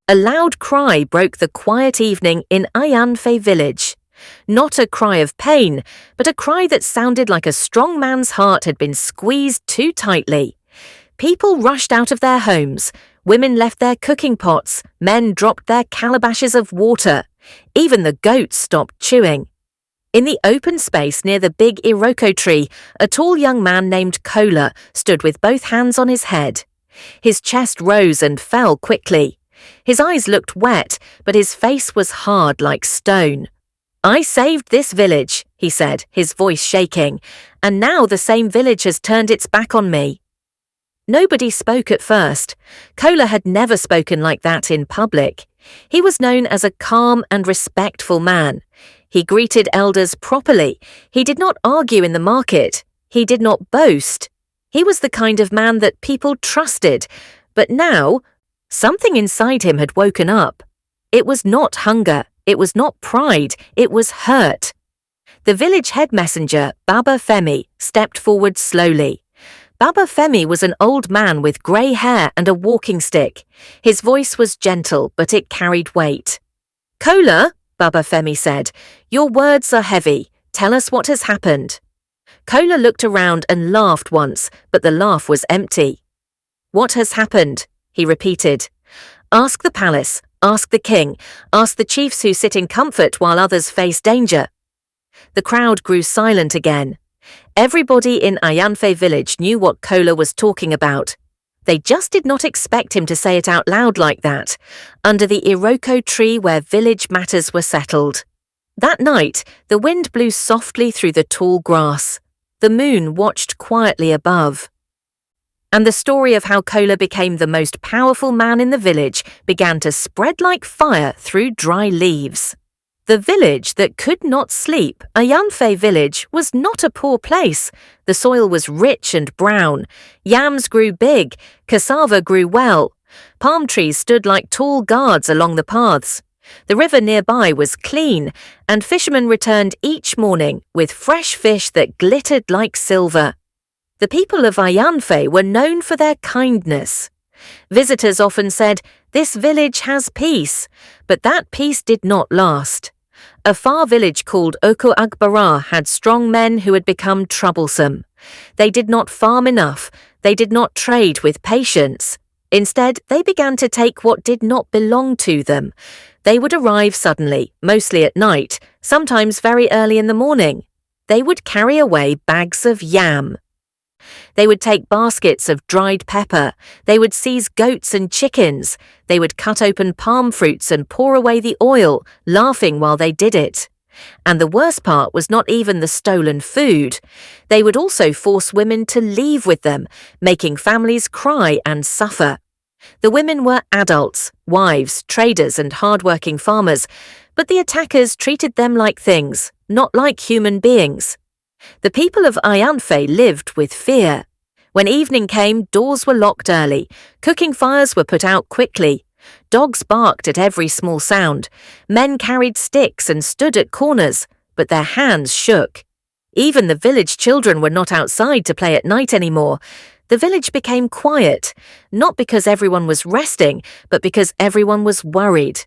A loud cry broke the quiet evening in Ayanfe village. Not a cry of pain, but a cry that sounded like a strong man's heart had been squeezed too tightly. People rushed out of their homes, women left their cooking pots, men dropped their calabashes of water. Even the goats stopped chewing. In the open space near the big iroko tree, a tall young man named Kola stood with both hands on his head. His chest rose and fell quickly. His eyes looked wet, but his face was hard like stone. "I saved this village," he said, his voice shaking, "and now the same village has turned its back on me." Nobody spoke at first. Kola had never spoken like that in public. He was known as a calm and respectful man. He greeted elders properly. He did not argue in the market. He did not boast. He was the kind of man that people trusted. But now, something inside him had woken up. It was not hunger. It was not pride. It was hurt. The village head messenger, Baba Femi, stepped forward slowly. Baba Femi was an old man with grey hair and a walking stick. His voice was gentle, but it carried weight. "Kola," Baba Femi said, "your words are heavy. Tell us what has happened." Kola looked around and laughed once, but the laugh was empty. "What has happened?" he repeated. "Ask the palace, ask the king, ask the chiefs who sit in comfort while others face danger." The crowd grew silent again. Everybody in Ayanfe village knew what Kola was talking about. They just did not expect him to say it out loud like that, under the iroko tree where village matters were settled. That night, the wind blew softly through the tall grass. The moon watched quietly above. And the story of how Kola became the most powerful man in the village began to spread like fire through dry leaves. The village that could not sleep, Ayanfe village, was not a poor place. The soil was rich and brown. Yams grew big. Cassava grew well. Palm trees stood like tall guards along the paths. The river nearby was clean, and fishermen returned each morning with fresh fish that glittered like silver. The people of Ayanfe were known for their kindness. Visitors often said, "This village has peace," but that peace did not last. A far village called Oko Agbara had strong men who had become troublesome. They did not farm enough. They did not trade with patience. Instead, they began to take what did not belong to them. They would arrive suddenly, mostly at night, sometimes very early in the morning. They would carry away bags of yam. They would take baskets of dried pepper. They would seize goats and chickens. They would cut open palm fruits and pour away the oil, laughing while they did it. And the worst part was not even the stolen food. They would also force women to leave with them, making families cry and suffer. The women were adults, wives, traders, and hard-working farmers, but the attackers treated them like things, not like human beings. The people of Ayanfe lived with fear. When evening came, doors were locked early. Cooking fires were put out quickly. Dogs barked at every small sound. Men carried sticks and stood at corners, but their hands shook. Even the village children were not outside to play at night anymore. The village became quiet, not because everyone was resting, but because everyone was worried.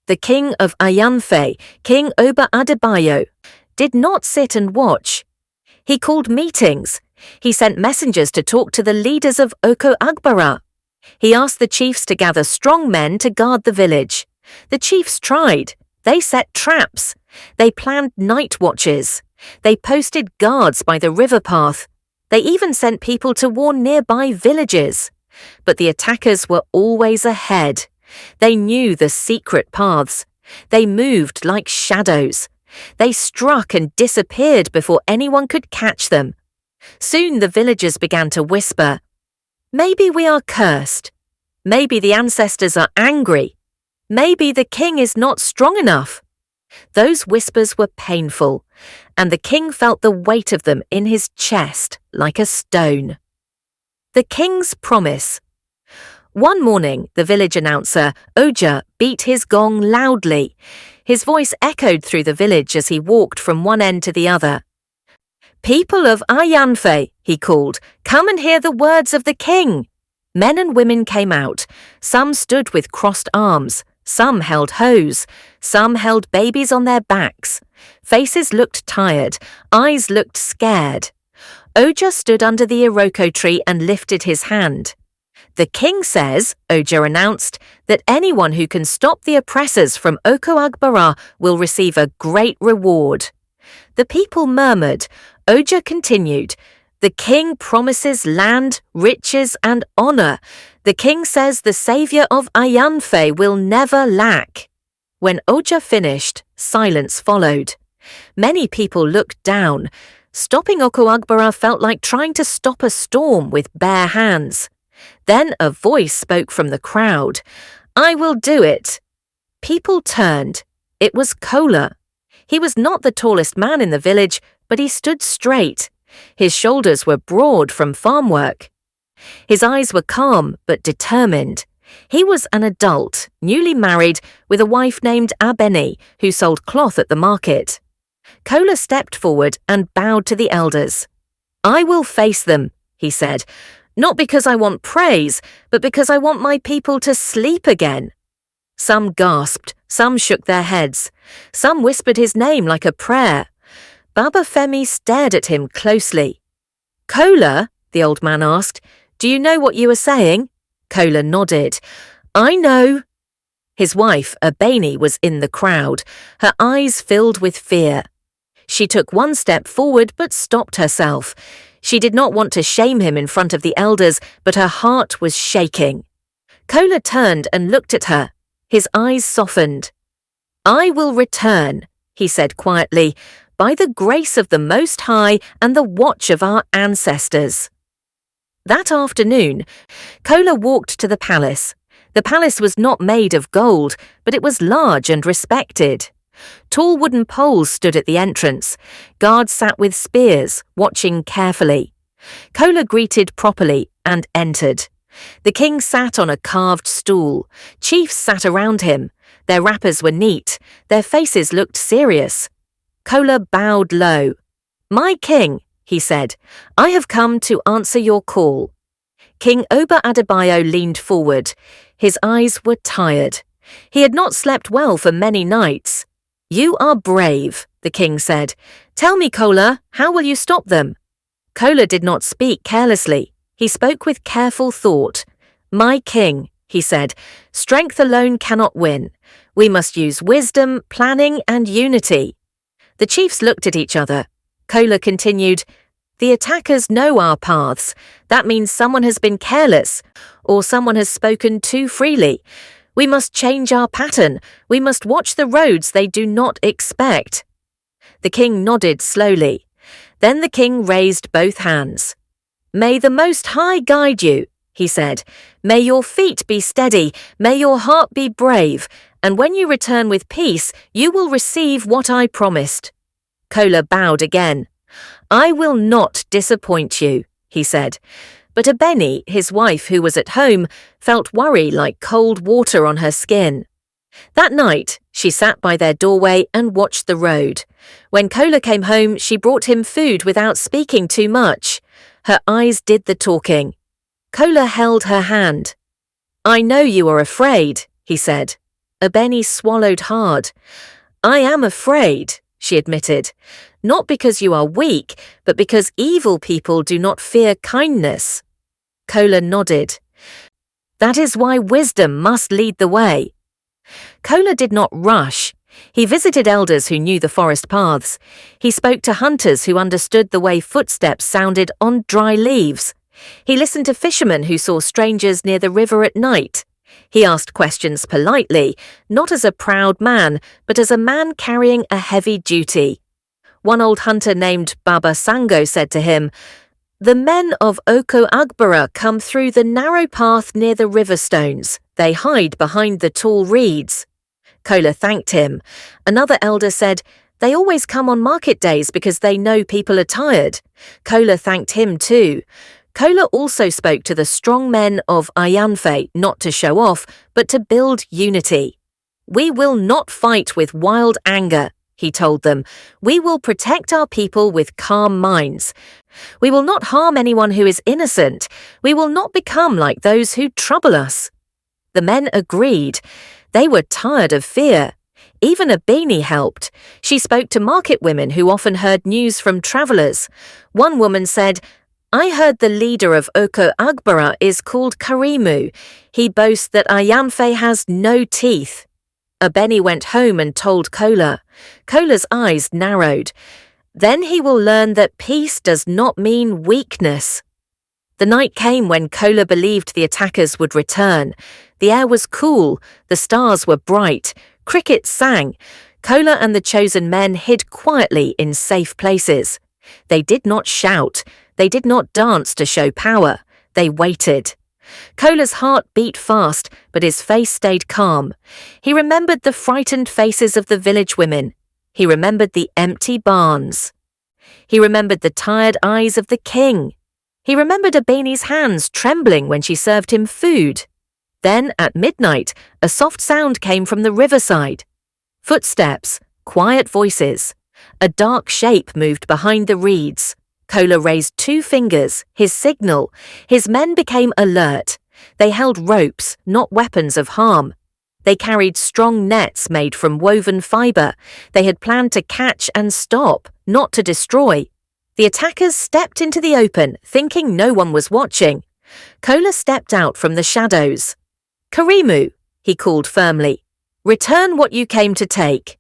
The king of Ayanfe, King Oba Adebayo, did not sit and watch. He called meetings. He sent messengers to talk to the leaders of Oko Agbara. He asked the chiefs to gather strong men to guard the village. The chiefs tried. They set traps. They planned night watches. They posted guards by the river path. They even sent people to warn nearby villages. But the attackers were always ahead. They knew the secret paths. They moved like shadows. They struck and disappeared before anyone could catch them. Soon the villagers began to whisper, "Maybe we are cursed. Maybe the ancestors are angry. Maybe the king is not strong enough." Those whispers were painful, and the king felt the weight of them in his chest like a stone. The king's promise. One morning, the village announcer, Oja, beat his gong loudly. His voice echoed through the village as he walked from one end to the other. "People of Ayanfe," he called, "come and hear the words of the king." Men and women came out. Some stood with crossed arms. Some held hoes. Some held babies on their backs. Faces looked tired. Eyes looked scared. Oja stood under the iroko tree and lifted his hand. "The king says," Oja announced, "that anyone who can stop the oppressors from Oko Agbara will receive a great reward." The people murmured. Oja continued, "The king promises land, riches, and honor. The king says the savior of Ayanfe will never lack." When Oja finished, silence followed. Many people looked down. Stopping Oko Agbara felt like trying to stop a storm with bare hands. Then a voice spoke from the crowd. "I will do it." People turned. It was Kola. He was not the tallest man in the village, but he stood straight. His shoulders were broad from farm work. His eyes were calm but determined. He was an adult, newly married, with a wife named Abeni, who sold cloth at the market. Kola stepped forward and bowed to the elders. "I will face them," he said, "not because I want praise, but because I want my people to sleep again." Some gasped, some shook their heads. Some whispered his name like a prayer. Baba Femi stared at him closely. "Kola," the old man asked, "do you know what you are saying?" Kola nodded. "I know." His wife, Abeni, was in the crowd, her eyes filled with fear. She took one step forward but stopped herself. She did not want to shame him in front of the elders, but her heart was shaking. Kola turned and looked at her. His eyes softened. "I will return," he said quietly, "by the grace of the Most High and the watch of our ancestors." That afternoon, Kola walked to the palace. The palace was not made of gold, but it was large and respected. Tall wooden poles stood at the entrance. Guards sat with spears, watching carefully. Kola greeted properly and entered. The king sat on a carved stool. Chiefs sat around him. Their wrappers were neat. Their faces looked serious. Kola bowed low. "My king," he said, "I have come to answer your call." King Oba Adebayo leaned forward. His eyes were tired. He had not slept well for many nights. "You are brave," the king said. "Tell me, Kola, how will you stop them?" Kola did not speak carelessly. He spoke with careful thought. "My king," he said, "strength alone cannot win. We must use wisdom, planning, and unity." The chiefs looked at each other. Kola continued, "The attackers know our paths. That means someone has been careless, or someone has spoken too freely. We must change our pattern. We must watch the roads they do not expect." The king nodded slowly. Then the king raised both hands. "May the Most High guide you," he said. "May your feet be steady. May your heart be brave. And when you return with peace, you will receive what I promised." Kola bowed again. "I will not disappoint you," he said. But Abeni, his wife who was at home, felt worry like cold water on her skin. That night, she sat by their doorway and watched the road. When Kola came home, she brought him food without speaking too much. Her eyes did the talking. Kola held her hand. "I know you are afraid," he said. Abeni swallowed hard. "I am afraid," she admitted. "Not because you are weak, but because evil people do not fear kindness." Kola nodded. "That is why wisdom must lead the way." Kola did not rush. He visited elders who knew the forest paths. He spoke to hunters who understood the way footsteps sounded on dry leaves. He listened to fishermen who saw strangers near the river at night. He asked questions politely, not as a proud man, but as a man carrying a heavy duty. One old hunter named Baba Sango said to him, "The men of Oko Agbara come through the narrow path near the river stones. They hide behind the tall reeds." Kola thanked him. Another elder said, "They always come on market days because they know people are tired." Kola thanked him too. Kola also spoke to the strong men of Ayanfe, not to show off, but to build unity. "We will not fight with wild anger," he told them. We will protect our people with calm minds. We will not harm anyone who is innocent. We will not become like those who trouble us. The men agreed. They were tired of fear. Even Abeni helped. She spoke to market women who often heard news from travellers. One woman said, I heard the leader of Oko Agbara is called Karimu. He boasts that Ayanfe has no teeth. Abeni went home and told Kola. Kola's eyes narrowed. Then he will learn that peace does not mean weakness. The night came when Kola believed the attackers would return. The air was cool, the stars were bright, crickets sang. Kola and the chosen men hid quietly in safe places. They did not shout, they did not dance to show power, they waited. Kola's heart beat fast, but his face stayed calm. He remembered the frightened faces of the village women. He remembered the empty barns. He remembered the tired eyes of the king. He remembered Abeni's hands trembling when she served him food. Then, at midnight, a soft sound came from the riverside. Footsteps, quiet voices. A dark shape moved behind the reeds. Kola raised 2 fingers, his signal. His men became alert. They held ropes, not weapons of harm. They carried strong nets made from woven fibre. They had planned to catch and stop, not to destroy. The attackers stepped into the open, thinking no one was watching. Kola stepped out from the shadows. Karimu, he called firmly. Return what you came to take.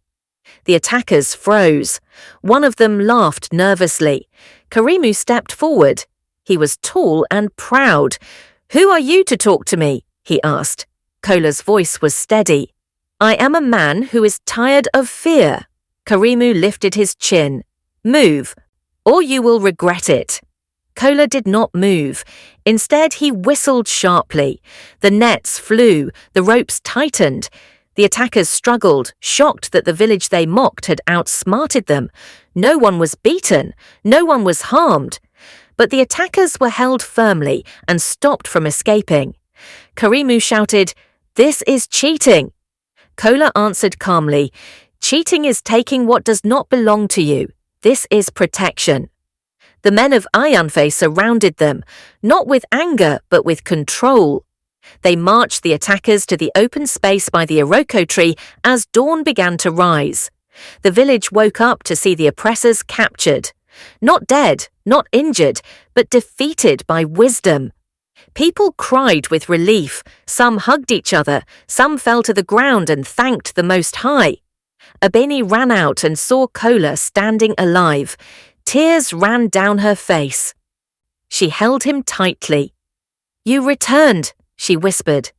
The attackers froze. One of them laughed nervously. Karimu stepped forward. He was tall and proud. Who are you to talk to me? He asked. Kola's voice was steady. I am a man who is tired of fear. Karimu lifted his chin. Move, or you will regret it. Kola did not move. Instead, he whistled sharply. The nets flew, the ropes tightened. The attackers struggled, shocked that the village they mocked had outsmarted them. No one was beaten, no one was harmed. But the attackers were held firmly and stopped from escaping. Karimu shouted, This is cheating. Kola answered calmly, Cheating is taking what does not belong to you. This is protection. The men of Ayanfe surrounded them, not with anger but with control. They marched the attackers to the open space by the Iroko tree as dawn began to rise. The village woke up to see the oppressors captured. Not dead, not injured, but defeated by wisdom. People cried with relief, some hugged each other, some fell to the ground and thanked the Most High. Abeni ran out and saw Kola standing alive. Tears ran down her face. She held him tightly. You returned, she whispered.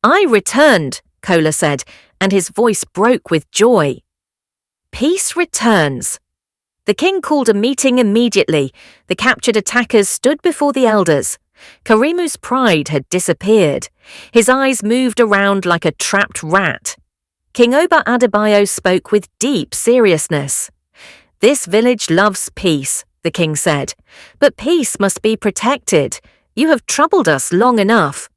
I returned, Kola said, and his voice broke with joy. Peace returns. The king called a meeting immediately. The captured attackers stood before the elders. Karimu's pride had disappeared. His eyes moved around like a trapped rat. King Oba Adebayo spoke with deep seriousness. This village loves peace, the king said, but peace must be protected. You have troubled us long enough.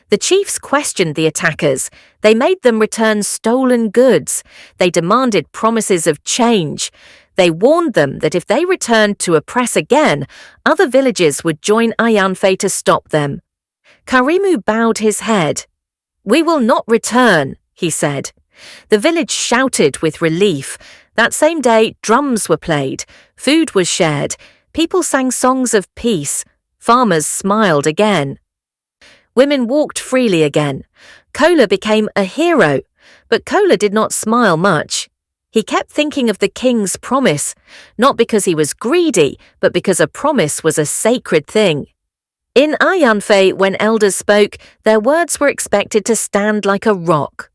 The chiefs questioned the attackers. They made them return stolen goods. They demanded promises of change. They warned them that if they returned to oppress again, other villages would join Ayanfe to stop them. Karimu bowed his head. We will not return, he said. The village shouted with relief. That same day, drums were played, food was shared, people sang songs of peace, farmers smiled again. Women walked freely again. Kola became a hero, but Kola did not smile much. He kept thinking of the king's promise, not because he was greedy, but because a promise was a sacred thing. In Ayanfe, when elders spoke, their words were expected to stand like a rock.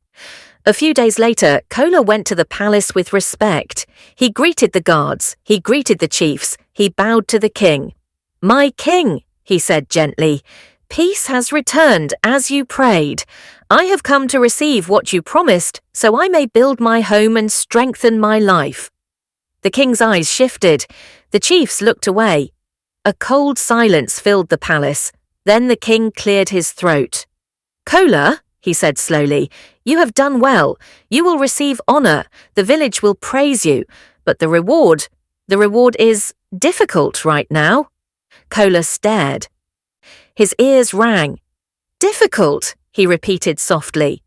A few days later, Kola went to the palace with respect. He greeted the guards, he greeted the chiefs, he bowed to the king. My king, he said gently, peace has returned as you prayed. I have come to receive what you promised, so I may build my home and strengthen my life. The king's eyes shifted. The chiefs looked away. A cold silence filled the palace. Then the king cleared his throat. Kola, he said slowly. You have done well. You will receive honor. The village will praise you. But the reward is difficult right now. Kola stared. His ears rang. Difficult, he repeated softly.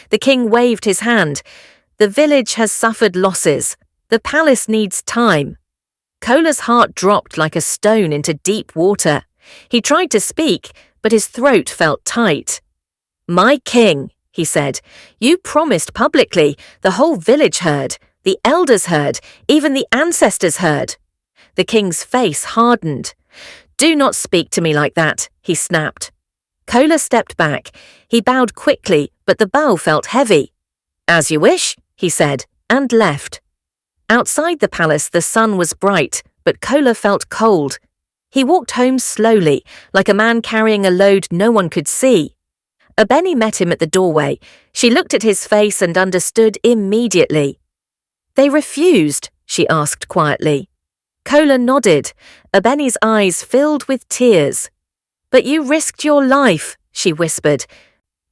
The king waved his hand. The village has suffered losses. The palace needs time. Kola's heart dropped like a stone into deep water. He tried to speak, but his throat felt tight. My king, he said, you promised publicly. The whole village heard. The elders heard. Even the ancestors heard. The king's face hardened. Do not speak to me like that, he snapped. Kola stepped back. He bowed quickly, but the bow felt heavy. As you wish, he said, and left. Outside the palace the sun was bright, but Kola felt cold. He walked home slowly, like a man carrying a load no one could see. Abeni met him at the doorway. She looked at his face and understood immediately. They refused, she asked quietly. Kola nodded. Abeni's eyes filled with tears. But you risked your life, she whispered.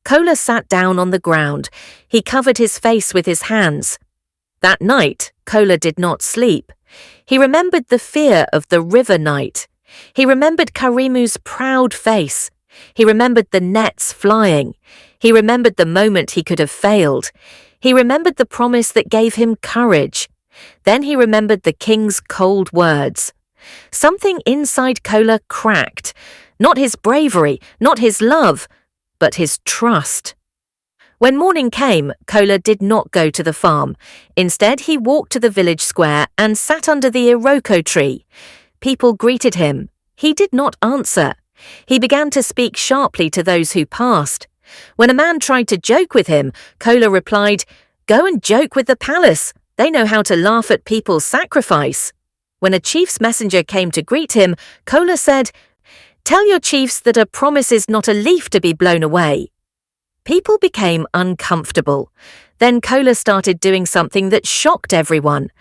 Kola sat down on the ground. He covered his face with his hands. That night, Kola did not sleep. He remembered the fear of the river night. He remembered Karimu's proud face. He remembered the nets flying. He remembered the moment he could have failed. He remembered the promise that gave him courage. Then he remembered the king's cold words. Something inside Kola cracked. Not his bravery, not his love, but his trust. When morning came, Kola did not go to the farm. Instead, he walked to the village square and sat under the iroko tree. People greeted him. He did not answer. He began to speak sharply to those who passed. When a man tried to joke with him, Kola replied, Go and joke with the palace. They know how to laugh at people's sacrifice. When a chief's messenger came to greet him, Kola said, Tell your chiefs that a promise is not a leaf to be blown away. People became uncomfortable. Then Kola started doing something that shocked everyone.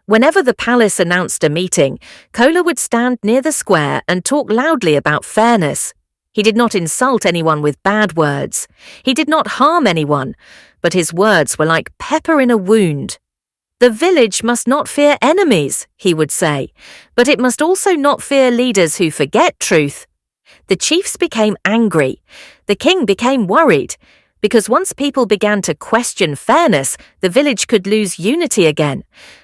Whenever the palace announced a meeting, Kola would stand near the square and talk loudly about fairness. He did not insult anyone with bad words. He did not harm anyone, but his words were like pepper in a wound. The village must not fear enemies, he would say, but it must also not fear leaders who forget truth. The chiefs became angry. The king became worried, because once people began to question fairness, the village could lose unity again.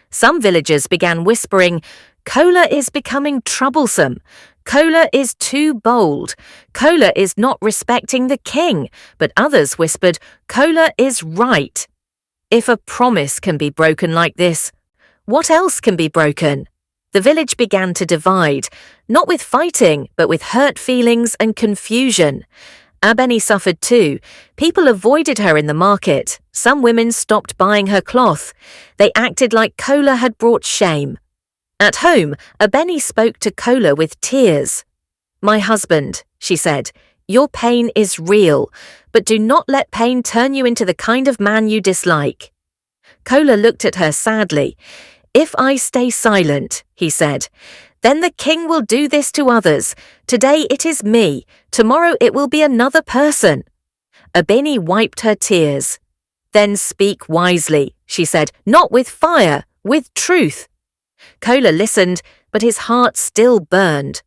Some villagers began whispering, Kola is becoming troublesome. Kola is too bold. Kola is not respecting the king. But others whispered, Kola is right. If a promise can be broken like this, what else can be broken? The village began to divide, not with fighting, but with hurt feelings and confusion. Abeni suffered too. People avoided her in the market. Some women stopped buying her cloth. They acted like Kola had brought shame. At home, Abeni spoke to Kola with tears. My husband, she said, your pain is real, but do not let pain turn you into the kind of man you dislike. Kola looked at her sadly. If I stay silent, he said, then the king will do this to others. Today it is me. Tomorrow it will be another person. Abeni wiped her tears. Then speak wisely, she said, not with fire, with truth. Kola listened, but his heart still burned.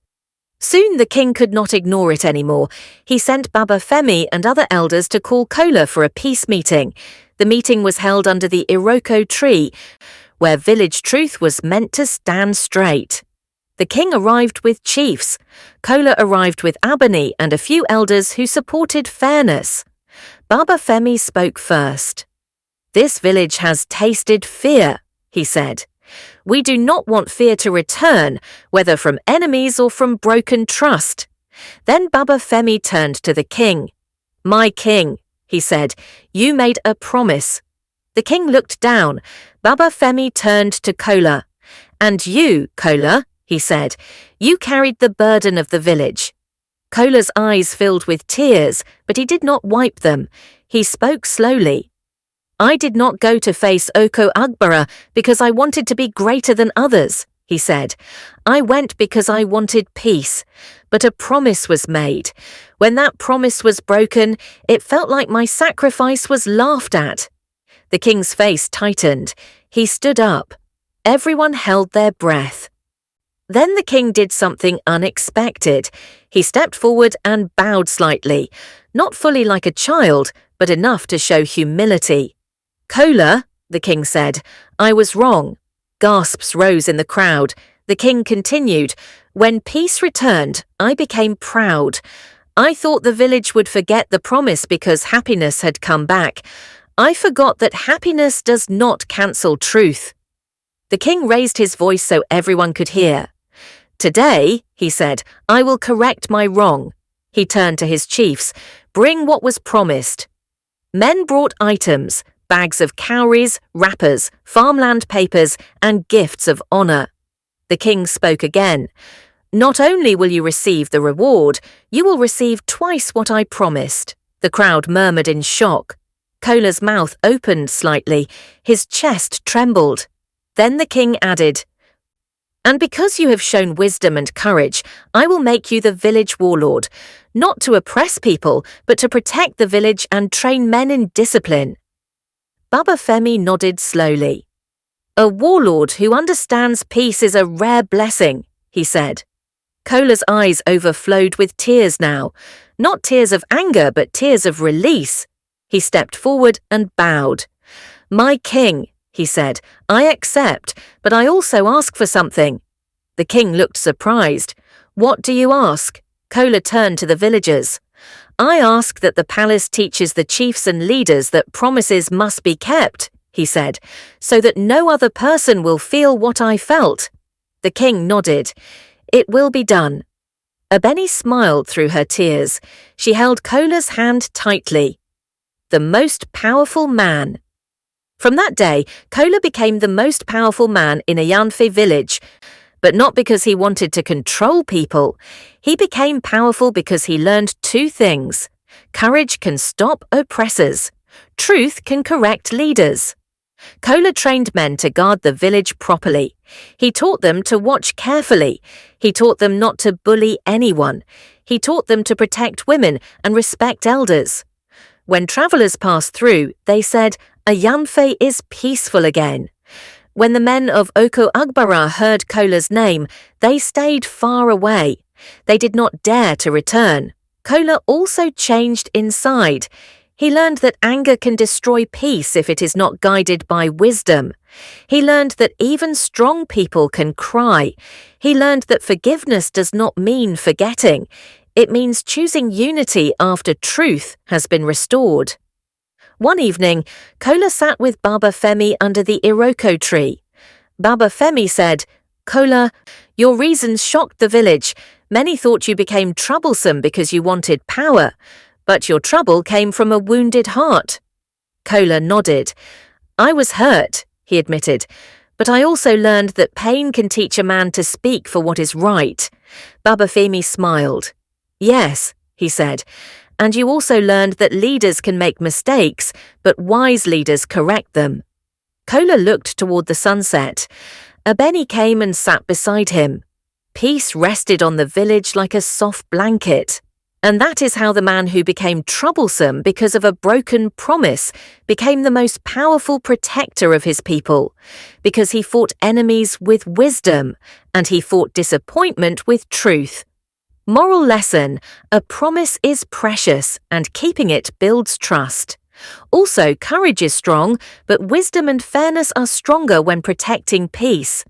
Soon the king could not ignore it anymore. He sent Baba Femi and other elders to call Kola for a peace meeting. The meeting was held under the iroko tree, where village truth was meant to stand straight. The king arrived with chiefs. Kola arrived with Abeni and a few elders who supported fairness. Baba Femi spoke first. This village has tasted fear, he said. We do not want fear to return, whether from enemies or from broken trust. Then Baba Femi turned to the king. My king, he said, you made a promise. The king looked down. Baba Femi turned to Kola. And you, Kola, he said, you carried the burden of the village. Kola's eyes filled with tears, but he did not wipe them. He spoke slowly. I did not go to face Oko Agbara because I wanted to be greater than others. he said. "I went because I wanted peace, but a promise was made. When that promise was broken, it felt like my sacrifice was laughed at." The king's face tightened. He stood up. Everyone held their breath. Then the king did something unexpected. He stepped forward and bowed slightly, not fully like a child, but enough to show humility. "Kola," the king said, "I was wrong." Gasps rose in the crowd. The king continued, "When peace returned, I became proud. I thought the village would forget the promise because happiness had come back. I forgot that happiness does not cancel truth." The king raised his voice so everyone could hear. "Today," he said, "I will correct my wrong." He turned to his chiefs. "Bring what was promised." Men brought items, bags of cowries, wrappers, farmland papers, and gifts of honor. The king spoke again. "Not only will you receive the reward, you will receive twice what I promised." The crowd murmured in shock. Kola's mouth opened slightly. His chest trembled. Then the king added, "And because you have shown wisdom and courage, I will make you the village warlord, not to oppress people, but to protect the village and train men in discipline." Baba Femi nodded slowly. "A warlord who understands peace is a rare blessing," he said. Kola's eyes overflowed with tears now, not tears of anger, but tears of release. He stepped forward and bowed. "My king," he said, "I accept, but I also ask for something." The king looked surprised. "What do you ask?" Kola turned to the villagers. "I ask that the palace teaches the chiefs and leaders that promises must be kept," he said, "so that no other person will feel what I felt." The king nodded. "It will be done." Abeni smiled through her tears. She held Kola's hand tightly. The most powerful man. From that day, Kola became the most powerful man in Ayanfe village, but not because he wanted to control people. He became powerful because he learned two things. Courage can stop oppressors. Truth can correct leaders. Kola trained men to guard the village properly. He taught them to watch carefully. He taught them not to bully anyone. He taught them to protect women and respect elders. When travelers passed through, they said, "Ayanfe is peaceful again." When the men of Oko Agbara heard Kola's name, they stayed far away. They did not dare to return. Kola also changed inside. He learned that anger can destroy peace if it is not guided by wisdom. He learned that even strong people can cry. He learned that forgiveness does not mean forgetting. It means choosing unity after truth has been restored. One evening, Kola sat with Baba Femi under the Iroko tree. Baba Femi said, "Kola, your reasons shocked the village. Many thought you became troublesome because you wanted power, but your trouble came from a wounded heart." Kola nodded. "I was hurt," he admitted, "but I also learned that pain can teach a man to speak for what is right." Baba Femi smiled. "Yes," he said, "and you also learned that leaders can make mistakes, but wise leaders correct them." Kola looked toward the sunset. Abeni came and sat beside him. Peace rested on the village like a soft blanket. And that is how the man who became troublesome because of a broken promise became the most powerful protector of his people, because he fought enemies with wisdom, and he fought disappointment with truth. Moral lesson: a promise is precious, and keeping it builds trust. Also, courage is strong, but wisdom and fairness are stronger when protecting peace.